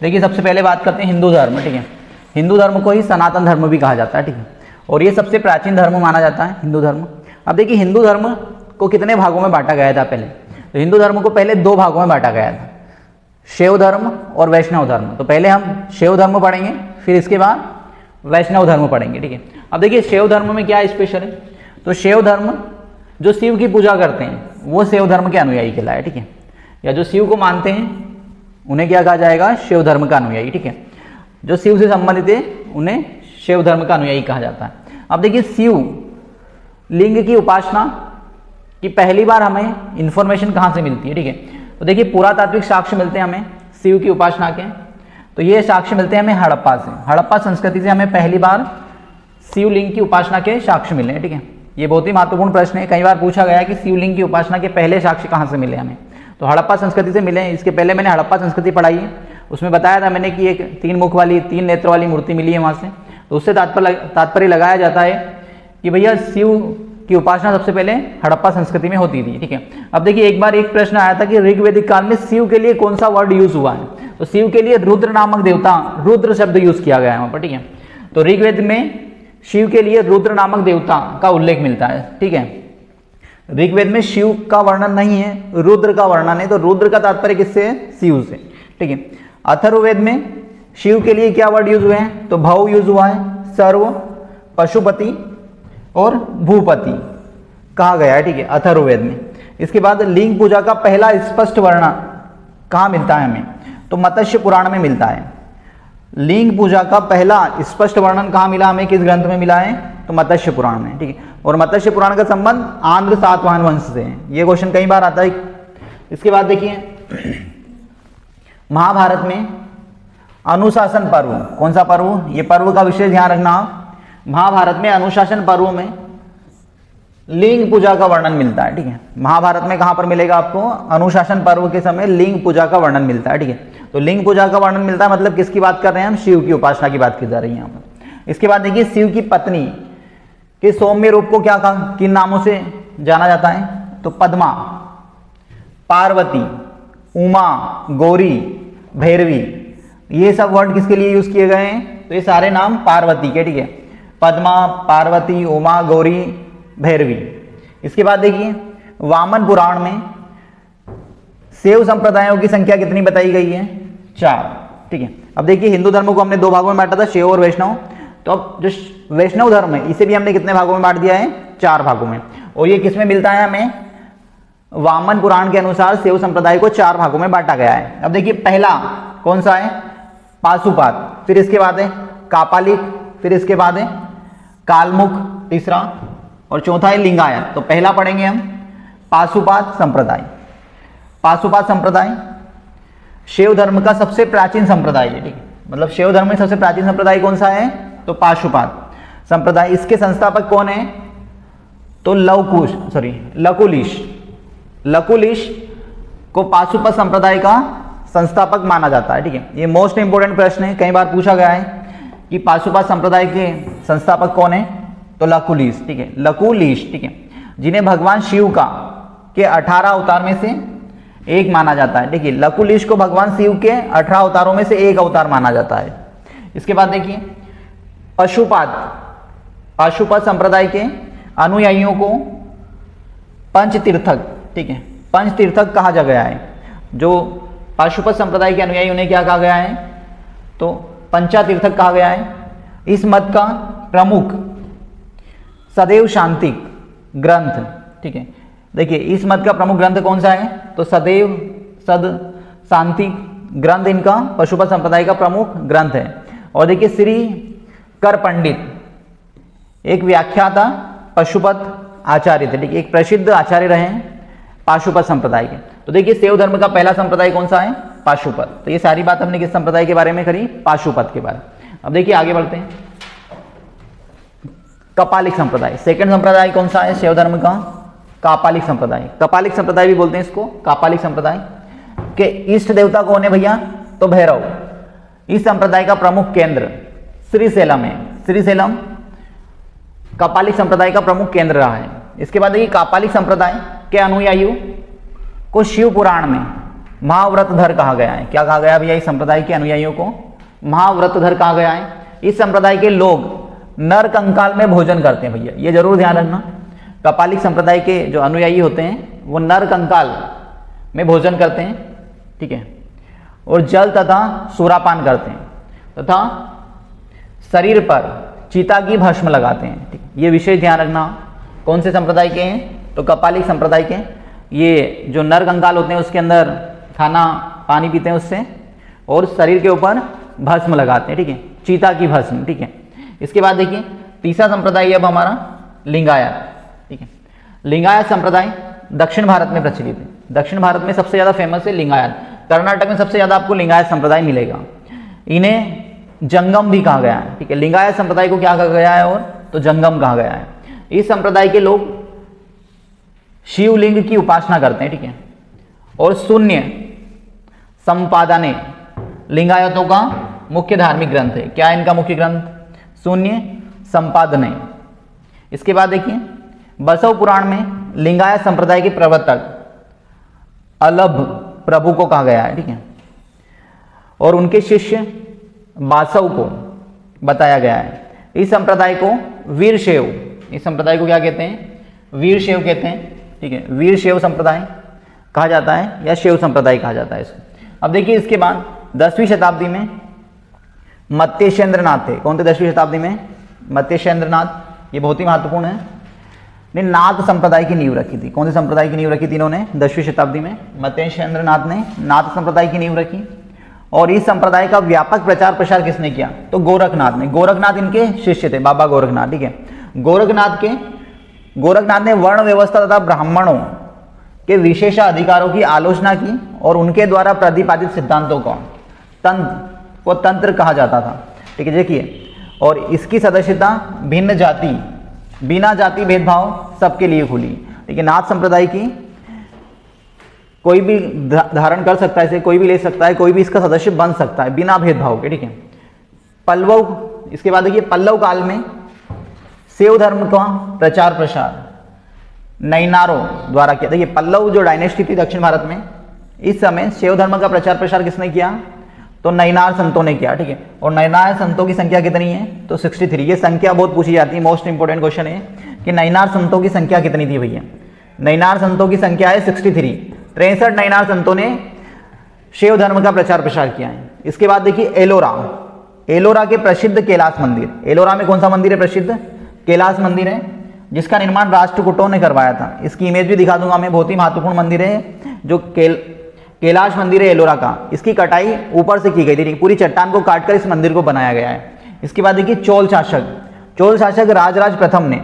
देखिए सबसे पहले बात करते हैं हिंदू धर्म, ठीक है। हिंदू धर्म को ही सनातन धर्म भी कहा जाता है, ठीक है, और ये सबसे प्राचीन धर्म माना जाता है हिंदू धर्म। अब देखिए हिंदू धर्म को कितने भागों में बांटा गया था पहले, तो हिंदू धर्म को पहले 2 भागों में बांटा गया था, शैव धर्म और वैष्णव धर्म। तो पहले हम शैव धर्म पढ़ेंगे, फिर इसके बाद वैष्णव धर्म पढ़ेंगे, ठीक है। अब देखिए शैव धर्म में क्या स्पेशल है, तो शैव धर्म जो शिव की पूजा करते हैं वो शैव धर्म के अनुयायी कहलाए, ठीक है, या जो शिव को मानते हैं उन्हें क्या कहा जाएगा, शैव धर्म का अनुयायी, ठीक है। जो शिव से संबंधित है उन्हें शैव धर्म का अनुयायी कहा जाता है। अब देखिए शिव लिंग की उपासना की पहली बार हमें इंफॉर्मेशन कहाँ से मिलती है, ठीक है, तो देखिए पुरातात्विक साक्ष्य मिलते हैं हमें शिव की उपासना के, तो ये साक्ष्य मिलते हैं हमें हड़प्पा से। हड़प्पा संस्कृति से हमें पहली बार शिवलिंग की उपासना के साक्ष्य मिले हैं, ठीक है। ये बहुत ही महत्वपूर्ण प्रश्न है, कई बार पूछा गया है कि शिवलिंग की उपासना के पहले साक्ष्य कहाँ से मिले हमें, तो हड़प्पा संस्कृति से मिले हैं। इसके पहले मैंने हड़प्पा संस्कृति पढ़ाई है, उसमें बताया था मैंने कि एक 3 मुख वाली 3 नेत्र वाली मूर्ति मिली है वहाँ से, तो उससे तात्पर्य लगाया जाता है कि भैया शिव की उपासना सबसे पहले हड़प्पा संस्कृति में होती थी, ठीक है। अब देखिए एक बार एक प्रश्न आया था कि ऋग्वैदिक काल में शिव के लिए कौन सा वर्ड यूज हुआ है, तो शिव के लिए रुद्र नामक देवता, रुद्र शब्द यूज किया गया है वहाँ पर, ठीक है। तो ऋग्वेद में शिव के लिए रुद्र नामक देवता का उल्लेख मिलता है, ठीक है। ऋग्वेद में शिव का वर्णन नहीं है, रुद्र का वर्णन है, तो रुद्र का तात्पर्य किससे है, शिव से, ठीक है। अथर्ववेद में शिव के लिए क्या वर्ड यूज हुए हैं, तो भव यूज हुआ है, सर्व, पशुपति और भूपति कहा गया है, ठीक है, अथर्ववेद में। इसके बाद लिंग पूजा का पहला स्पष्ट वर्णन कहाँ मिलता है हमें, तो मत्स्य पुराण में मिलता है। लिंग पूजा का पहला स्पष्ट वर्णन कहाँ मिला हमें, किस ग्रंथ में मिला है, तो मत्स्य पुराण में, ठीक है। और मत्स्य पुराण का संबंध आंध्र सातवाहन वंश से है, ये क्वेश्चन कई बार आता है। इसके बाद देखिए महाभारत में अनुशासन पर्व, कौन सा पर्व, ये पर्व का विशेष ध्यान रखना। महाभारत में अनुशासन पर्व में लिंग पूजा का वर्णन मिलता है, ठीक है। महाभारत में कहाँ पर मिलेगा आपको, अनुशासन पर्व के समय लिंग पूजा का वर्णन मिलता है, ठीक है। तो लिंग पूजा का वर्णन मिलता है, मतलब किसकी बात कर रहे हैं हम, शिव की उपासना की बात की जा रही है यहाँ पर। इसके बाद देखिए शिव की पत्नी के सौम्य रूप को क्या कहा, किन नामों से जाना जाता है, तो पद्मा, पार्वती, उमा, गौरी, भैरवी, ये सब वर्ड किसके लिए यूज किए गए हैं, तो ये सारे नाम पार्वती के, ठीक है, पद्मा, पार्वती, उमा, गौरी, भैरवी। इसके बाद देखिए वामन पुराण में शैव संप्रदायों की संख्या कितनी बताई गई है, 4, ठीक है। अब देखिए हिंदू धर्म को हमने 2 भागों में बांटा था, शैव और वैष्णव, तो अब जो वैष्णव धर्म है इसे भी हमने कितने भागों में बांट दिया है, 4 भागों में, और ये किसमें मिलता है हमें, वामन पुराण के अनुसार शैव संप्रदाय को 4 भागों में बांटा गया है। अब देखिए पहला कौन सा है, पाशुपात, फिर इसके बाद है कापालिक, फिर इसके बाद है कालमुख तीसरा, और चौथा है लिंगायत। तो पहला पढ़ेंगे हम पाशुपात संप्रदाय। पाशुपात संप्रदाय शैव धर्म का सबसे प्राचीन संप्रदाय है, ठीक है, मतलब शैव धर्म में सबसे प्राचीन संप्रदाय कौन सा है, तो पाशुपात संप्रदाय। इसके संस्थापक कौन है, तो लकुलिश। लकुलिश को पाशुपात संप्रदाय का संस्थापक माना जाता है, ठीक है। ये मोस्ट इंपोर्टेंट प्रश्न है, कई बार पूछा गया है कि पाशुपात संप्रदाय के संस्थापक कौन है, तो लकुलिश, ठीक है, लकुलिश, ठीक है, जिन्हें भगवान शिव का के 18 अवतार में से एक माना जाता है, ठीक है। लकुलिश को भगवान शिव के 18 अवतारों में से एक अवतार माना जाता है। इसके बाद देखिए पाशुपात संप्रदाय के अनुयायियों को पंचतीर्थक, ठीक है, पंचतीर्थक कहा जा गया है। जो पाशुपात संप्रदाय के अनुयायी उन्हें क्या कहा गया है, तो पंचातीर्थक कहा गया है। इस मत का प्रमुख सदैव शांतिक ग्रंथ, ठीक है, देखिए इस मत का प्रमुख ग्रंथ कौन सा है, तो सदैव शांतिक ग्रंथ इनका पाशुपात संप्रदाय का प्रमुख ग्रंथ है। और देखिए श्री कर पंडित एक व्याख्याता पाशुपात आचार्य थे, ठीक है, एक प्रसिद्ध आचार्य रहे हैं पाशुपात संप्रदाय के। तो देखिए शैव धर्म का पहला संप्रदाय कौन सा है, पाशुपात। तो ये सारी बात हमने किस संप्रदाय के बारे में करी, पाशुपात के बारे में। अब देखिए आगे बढ़ते हैं, कपालिक संप्रदाय। सेकंड संप्रदाय कौन सा है शैव धर्म का, कापालिक संप्रदाय। कपालिक संप्रदाय भी बोलते हैं इसको, कापालिक संप्रदाय के इष्ट देवता कौन है भैया, तो भैरव। इस संप्रदाय का प्रमुख केंद्र श्रीशैलम है। श्रीशैलम कपालिक संप्रदाय का प्रमुख केंद्र रहा है। इसके बाद देखिए कापालिक संप्रदाय के अनुयायियों को शिव पुराण में महाव्रतधर कहा गया है। क्या कहा गया भैया इस संप्रदाय के अनुयायियों को? महाव्रतधर कहा गया है। इस संप्रदाय के लोग नर कंकाल में भोजन करते हैं भैया, ये जरूर ध्यान रखना। कपालिक संप्रदाय के जो अनुयायी होते हैं वो नर कंकाल में भोजन करते हैं, ठीक है, और जल तथा सूरापान करते हैं तथा शरीर पर चीता की भस्म लगाते हैं, ठीक। ये विशेष ध्यान रखना। कौन से संप्रदाय के हैं? तो कपालिक संप्रदाय के। ये जो नर कंकाल होते हैं उसके अंदर खाना पानी पीते हैं उससे, और शरीर के ऊपर भस्म लगाते हैं, ठीक है, चीता की भस्म, ठीक है। इसके बाद देखिए तीसरा संप्रदाय अब हमारा लिंगायत, ठीक है। लिंगायत संप्रदाय दक्षिण भारत में प्रचलित है। दक्षिण भारत में सबसे ज़्यादा फेमस है लिंगायत। कर्नाटक में सबसे ज़्यादा आपको लिंगायत संप्रदाय मिलेगा। इन्हें जंगम भी कहा गया है, ठीक है। लिंगायत संप्रदाय को क्या कहा गया है? और तो जंगम कहा गया है। इस संप्रदाय के लोग शिवलिंग की उपासना करते हैं, ठीक है, और शून्य संपादने लिंगायतों का मुख्य धार्मिक ग्रंथ है। क्या है इनका मुख्य ग्रंथ? शून्य संपादने। इसके बाद देखिए बसव पुराण में लिंगायत संप्रदाय के प्रवर्तक अलभ प्रभु को कहा गया है, ठीक है, और उनके शिष्य बासव को बताया गया है। इस संप्रदाय को वीरशैव, इस संप्रदाय को क्या कहते हैं? वीरशैव कहते हैं, ठीक है। वीरशैव संप्रदाय कहा जाता है या शैव संप्रदाय कहा जाता है इसको। अब देखिए इसके बाद 10वीं शताब्दी में मत्स्येंद्रनाथ थे। कौन थे 10वीं शताब्दी में? मत्स्येंद्रनाथ। ये बहुत ही महत्वपूर्ण है। ने नाथ संप्रदाय की नींव रखी थी। कौन से संप्रदाय की नींव रखी थी इन्होंने? 10वीं शताब्दी में मत्स्येंद्रनाथ ने नाथ संप्रदाय की नींव रखी। और इस संप्रदाय का व्यापक प्रचार प्रसार किसने किया? तो गोरखनाथ ने। गोरखनाथ इनके शिष्य थे, बाबा गोरखनाथ, ठीक है। गोरखनाथ ने वर्ण व्यवस्था तथा ब्राह्मणों के विशेषाधिकारों की आलोचना की और उनके द्वारा प्रतिपादित सिद्धांतों को तंत्र कहा जाता था, ठीक है। देखिए, और इसकी सदस्यता भिन्न जाति बिना जाति भेदभाव सबके लिए खुली, ठीक है। नाथ संप्रदाय की कोई भी धारण कर सकता है, इसे कोई भी ले सकता है, कोई भी इसका सदस्य बन सकता है बिना भेदभाव के, ठीक है। पल्लव, इसके बाद देखिए पल्लव काल में शैव धर्म का प्रचार प्रसार नैनारों द्वारा किया। देखिए पल्लव जो डायनेस्टी थी दक्षिण भारत में, इस समय शैव धर्म का प्रचार प्रसार किसने किया? तो नैनार संतों ने किया, ठीक है। और नैनार संतों की संख्या कितनी है? तो 63। ये संख्या बहुत पूछी जाती है, मोस्ट इंपोर्टेंट क्वेश्चन है कि नैनार संतों की संख्या कितनी थी भैया? नैनार संतों की संख्या है 63। 63 नैनार संतों ने शैव धर्म का प्रचार प्रसार किया है। इसके बाद देखिए एलोरा, एलोरा के प्रसिद्ध कैलाश मंदिर। एलोरा में कौन सा मंदिर है प्रसिद्ध? कैलाश मंदिर है, जिसका निर्माण राष्ट्रकूटों ने करवाया था। इसकी इमेज भी दिखा दूंगा मैं, बहुत ही महत्वपूर्ण मंदिर है जो कैलाश मंदिर है एलोरा का। इसकी कटाई ऊपर से की गई थी, पूरी चट्टान को काटकर इस मंदिर को बनाया गया है। इसके बाद देखिए चोल शासक राजराज प्रथम ने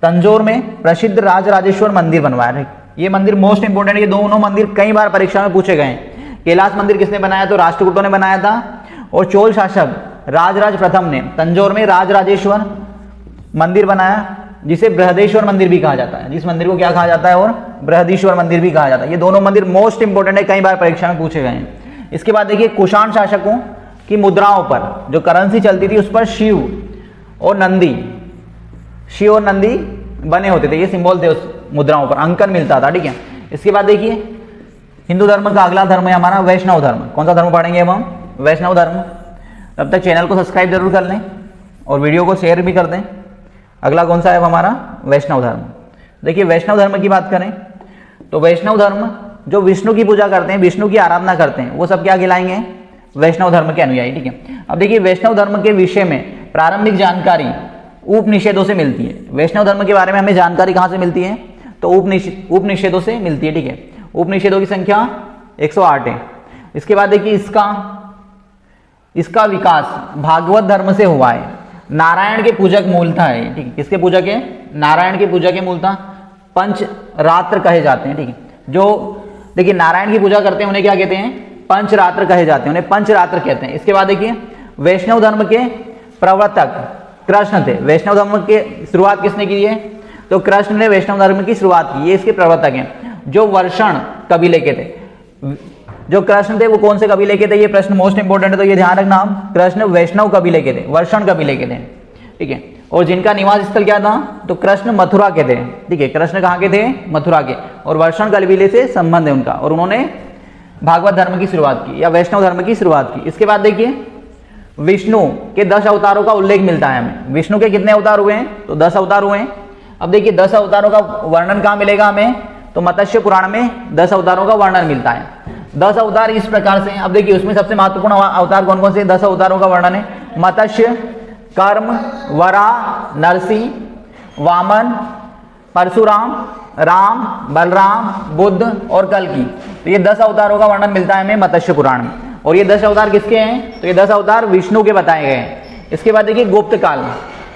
तंजौर में प्रसिद्ध राजराजेश्वर मंदिर बनवाया है। ये मंदिर मोस्ट इंपोर्टेंट, ये दोनों मंदिर कई बार परीक्षा में पूछे गए हैं। कैलाश मंदिर किसने बनाया? तो राष्ट्रकूटों ने बनाया था। और चोल शासक राजराज प्रथम ने तंजौर में राजराजेश्वर मंदिर बनाया, जिसे बृहदेश्वर मंदिर भी कहा जाता है। जिस मंदिर को क्या कहा जाता है? और बृहदीश्वर मंदिर भी कहा जाता है। ये दोनों मंदिर मोस्ट इंपोर्टेंट है, कई बार परीक्षा में पूछे गए हैं। इसके बाद देखिए कुषाण शासकों की मुद्राओं पर जो करेंसी चलती थी उस पर शिव और नंदी बने होते थे। ये सिंबल थे उस मुद्राओं पर, अंकन मिलता था, ठीक है। इसके बाद देखिए हिंदू धर्म का अगला धर्म है हमारा वैष्णव धर्म। कौन सा धर्म पढ़ेंगे अब हम? वैष्णव धर्म। तब तक चैनल को सब्सक्राइब जरूर कर लें और वीडियो को शेयर भी कर दें। अगला कौन सा है हमारा? वैष्णव धर्म। देखिए वैष्णव धर्म की बात करें तो वैष्णव धर्म जो विष्णु की पूजा करते हैं, विष्णु की आराधना करते हैं, वो सब क्या कहलाएंगे? वैष्णव धर्म के अनुयायी, ठीक है। अब देखिए वैष्णव धर्म के विषय में प्रारंभिक जानकारी उपनिषदों से मिलती है। वैष्णव धर्म के बारे में हमें जानकारी कहाँ से मिलती है? तो उपनिषदों से मिलती है, ठीक है। उपनिषदों की संख्या 108 है। इसके बाद देखिए इसका विकास भागवत धर्म से हुआ है। नारायण के पूजक मूलतः है, ठीक है। किसके पूजक है? नारायण के पूजक है मूलतः। पंचरात्र कहे जाते हैं, ठीक है। जो देखिए नारायण की पूजा करते हैं उन्हें क्या कहते हैं? पंचरात्र कहे जाते हैं, उन्हें पंचरात्र कहते हैं। इसके बाद देखिए वैष्णव धर्म के प्रवर्तक कृष्ण थे। वैष्णव धर्म की शुरुआत किसने की है? तो कृष्ण ने वैष्णव धर्म की शुरुआत की। ये इसके प्रवर्तक हैं जो वर्षण कबीले के थे। जो कृष्ण थे वो कौन से कबीले के थे? ये प्रश्न मोस्ट इंपोर्टेंट है, तो ये ध्यान रखना हम। कृष्ण वैष्णव कबीले के थे, वर्षण कबीले के थे, ठीक है। और जिनका निवास स्थल क्या था? तो कृष्ण मथुरा के थे, ठीक है। कृष्ण कहाँ के थे? मथुरा के। और वर्षण कबीले से संबंध है उनका। और उन्होंने भागवत धर्म की शुरुआत की या वैष्णव धर्म की शुरुआत की। इसके बाद देखिए विष्णु के 10 अवतारों का उल्लेख मिलता है हमें। विष्णु के कितने अवतार हुए हैं? तो 10 अवतार हुए हैं। अब देखिए 10 अवतारों का वर्णन कहाँ मिलेगा हमें? तो मत्स्य पुराण में 10 अवतारों का वर्णन मिलता है। 10 अवतार इस प्रकार से। अब देखिए उसमें सबसे महत्वपूर्ण अवतार कौन कौन से 10 अवतारों का वर्णन है? मत्स्य, कर्म, वराह, नरसिंह, वामन, परशुराम, राम, बलराम, बुद्ध और कल्कि। तो ये 10 अवतारों का वर्णन मिलता है हमें मत्स्य पुराण में। और ये 10 अवतार किसके हैं? तो ये 10 अवतार विष्णु के बताए गए हैं। इसके बाद देखिए गुप्त काल।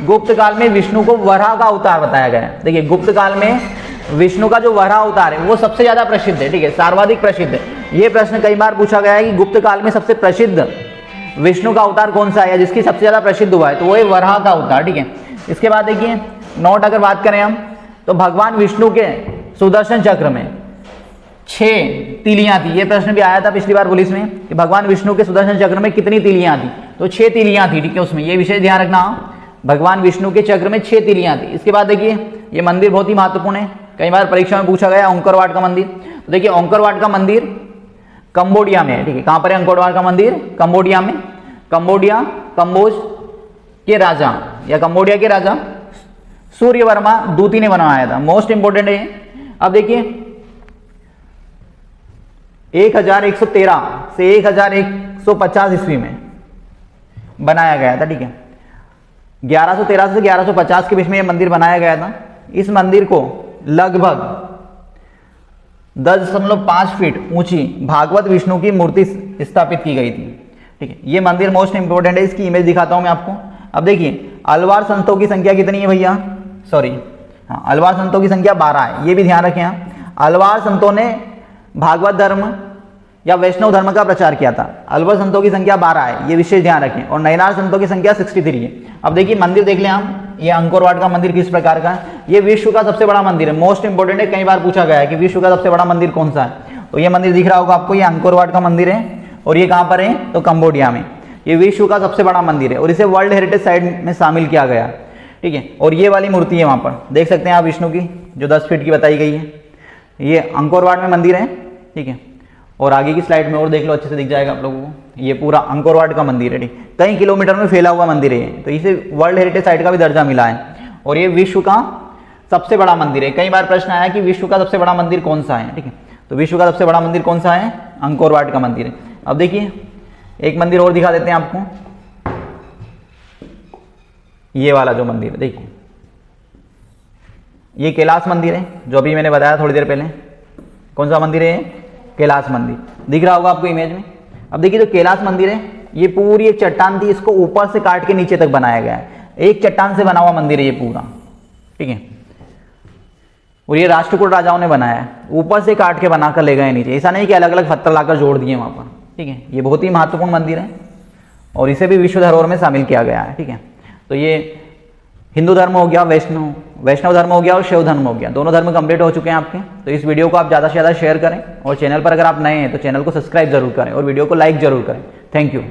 गुप्त काल में विष्णु को वराह का अवतार बताया गया है। देखिए गुप्त काल में विष्णु का जो वराह अवतार है वो सबसे ज्यादा प्रसिद्ध है, ठीक है, सर्वाधिक प्रसिद्ध है। ये प्रश्न कई बार पूछा गया है कि गुप्त काल में सबसे प्रसिद्ध विष्णु का अवतार कौन सा है, जिसकी सबसे ज्यादा प्रसिद्ध हुआ है, तो वो है वराह का अवतार, ठीक है। इसके बाद देखिए नोट अगर बात करें हम, तो भगवान विष्णु के सुदर्शन चक्र में 6 तीलियां थी। ये प्रश्न भी आया था पिछली बार पुलिस में कि भगवान विष्णु के सुदर्शन चक्र में कितनी तीलियां थी? तो 6 तीलियां थी, ठीक है। उसमें ये विषय ध्यान रखना, भगवान विष्णु के चक्र में 6 तीलियां थी। इसके बाद देखिए ये मंदिर बहुत ही महत्वपूर्ण है, कई बार परीक्षा में पूछा गया, अंकोरवाट का मंदिर। तो देखिए अंकोरवाट का मंदिर कंबोडिया में है, ठीक है। कहां पर है अंकोरवाट का मंदिर? कंबोडिया में। कंबोडिया, कंबोज के राजा या कंबोडिया के राजा सूर्यवर्मा दूती ने बनवाया था। मोस्ट इंपोर्टेंट है। अब देखिए 1113 से 1150 ईस्वी में बनाया गया था, ठीक है। 1113 से 1150 के बीच में यह मंदिर बनाया गया था। इस मंदिर को लगभग 10.5 फीट ऊंची भागवत विष्णु की मूर्ति स्थापित की गई थी, ठीक है। ये मंदिर मोस्ट इंपोर्टेंट है। इसकी इमेज दिखाता हूं मैं आपको। अब देखिए अलवार संतों की संख्या कितनी है भैया? हाँ, अलवार संतों की संख्या 12 है। ये भी ध्यान रखें आप। अलवार संतों ने भागवत धर्म या वैष्णव धर्म का प्रचार किया था। अलवर संतों की संख्या 12 है, ये विशेष ध्यान रखें। और नयनार संतों की संख्या 63 है। अब देखिए मंदिर देख लें हम, ये अंकोरवाट का मंदिर किस प्रकार का है? ये विश्व का सबसे बड़ा मंदिर है, मोस्ट इंपोर्टेंट है। कई बार पूछा गया है कि विश्व का सबसे बड़ा मंदिर कौन सा है? तो ये मंदिर दिख रहा होगा आपको, ये अंकोरवाट का मंदिर है। और ये कहाँ पर है? तो कंबोडिया में। ये विश्व का सबसे बड़ा मंदिर है और इसे वर्ल्ड हेरिटेज साइट में शामिल किया गया, ठीक है। और ये वाली मूर्ति है वहाँ पर, देख सकते हैं आप विष्णु की, जो 10 फीट की बताई गई है। ये अंकोरवाट में मंदिर है, ठीक है। और आगे की स्लाइड में और देख लो, अच्छे से दिख जाएगा आप लोगों को। ये पूरा अंकोरवाट का मंदिर है, ठीक। कई किलोमीटर में फैला हुआ मंदिर है, तो इसे वर्ल्ड हेरिटेज साइट का भी दर्जा मिला है। और ये विश्व का सबसे बड़ा मंदिर है। कई बार प्रश्न आया कि विश्व का सबसे बड़ा मंदिर कौन सा है, ठीक है। तो विश्व का सबसे बड़ा मंदिर कौन सा है? अंकोरवाट का मंदिर है। अब देखिए एक मंदिर और दिखा देते हैं आपको, ये वाला जो मंदिर है, देखिए ये कैलाश मंदिर है, जो अभी मैंने बताया थोड़ी देर पहले। कौन सा मंदिर है? कैलाश मंदिर, दिख रहा होगा आपको इमेज में। अब देखिए जो कैलाश मंदिर है, ये पूरी एक चट्टान थी, इसको ऊपर से काट के नीचे तक बनाया गया है। एक चट्टान से बना हुआ मंदिर है ये पूरा, ठीक है। और ये राष्ट्रकूट राजाओं ने बनाया है, ऊपर से काट के बनाकर ले गए नीचे। ऐसा नहीं कि अलग अलग पत्थर लाकर जोड़ दिए वहां पर, ठीक है। ये बहुत ही महत्वपूर्ण मंदिर है और इसे भी विश्व धरोहर में शामिल किया गया है, ठीक है। तो ये हिंदू धर्म हो गया, वैष्णव धर्म हो गया और शैव धर्म हो गया। दोनों धर्म कंप्लीट हो चुके हैं आपके। तो इस वीडियो को आप ज़्यादा से ज़्यादा शेयर करें और चैनल पर अगर आप नए हैं तो चैनल को सब्सक्राइब जरूर करें और वीडियो को लाइक जरूर करें। Thank you.